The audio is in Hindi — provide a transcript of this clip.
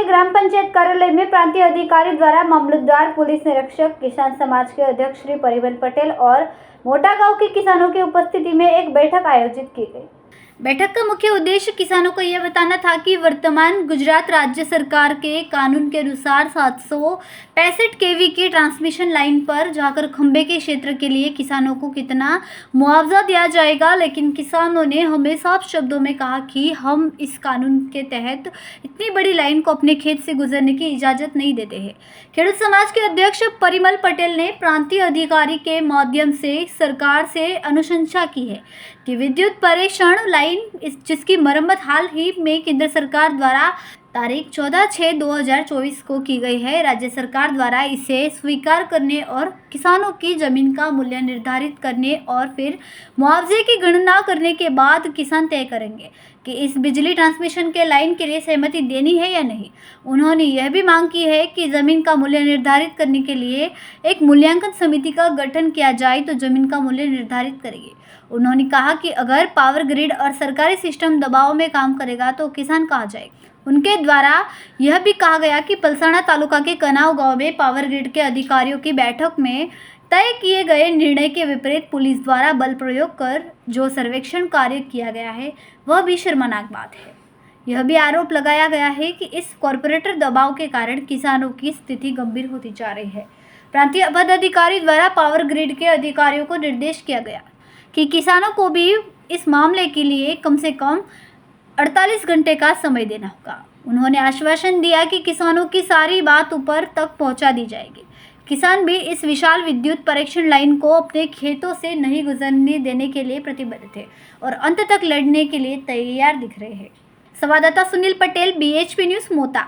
के ग्राम पंचायत कार्यालय में प्रांतीय अधिकारी द्वारा मामलतदार, पुलिस निरीक्षक, किसान समाज के अध्यक्ष श्री परिमल पटेल और मोटा गांव के किसानों की उपस्थिति में एक बैठक आयोजित की गई। बैठक का मुख्य उद्देश्य किसानों को यह बताना था कि वर्तमान गुजरात राज्य सरकार के कानून के अनुसार 765 केवी की ट्रांसमिशन लाइन पर जाकर खंबे के क्षेत्र के लिए किसानों को कितना मुआवजा दिया जाएगा, लेकिन किसानों ने हमें साफ शब्दों में कहा कि हम इस कानून के तहत इतनी बड़ी लाइन को अपने खेत से गुजरने की इजाज़त नहीं देते हैं। खेडूत समाज के अध्यक्ष परिमल पटेल ने प्रांतीय अधिकारी के माध्यम से सरकार से अनुशंसा की है कि विद्युत परेषण लाइन जिसकी मरम्मत हाल ही में केंद्र सरकार द्वारा तारीख 14/6/2024 को की गई है, राज्य सरकार द्वारा इसे स्वीकार करने और किसानों की जमीन का मूल्य निर्धारित करने और फिर मुआवजे की गणना करने के बाद किसान तय करेंगे कि इस बिजली ट्रांसमिशन के लाइन के लिए सहमति देनी है या नहीं। उन्होंने यह भी मांग की है कि ज़मीन का मूल्य निर्धारित करने के लिए एक मूल्यांकन समिति का गठन किया जाए तो ज़मीन का मूल्य निर्धारित करेगी। उन्होंने कहा कि अगर पावर ग्रिड और सरकारी सिस्टम दबाव में काम करेगा तो किसान कहाँ जाएगा। उनके द्वारा यह भी कहा गया कि पलसाना तालुका के कनाव गांव में पावर ग्रिड के अधिकारियों की बैठक में तय किए गए निर्णय के विपरीत पुलिस द्वारा बल प्रयोग कर जो सर्वेक्षण कार्य किया गया है वह भी शर्मनाक बात है। यह भी आरोप लगाया गया है कि इस कॉरपोरेटर दबाव के कारण किसानों की स्थिति गंभीर होती जा रही है। प्रांतीय पदाधिकारी द्वारा पावर ग्रिड के अधिकारियों को निर्देश किया गया कि किसानों को भी इस मामले के लिए कम से कम 48 घंटे का समय देना होगा। उन्होंने आश्वासन दिया कि किसानों की सारी बात ऊपर तक पहुंचा दी जाएगी। किसान भी इस विशाल विद्युत परेषण लाइन को अपने खेतों से नहीं गुजरने देने के लिए प्रतिबद्ध थे और अंत तक लड़ने के लिए तैयार दिख रहे हैं। संवाददाता सुनील पटेल, BHP न्यूज़, मोता।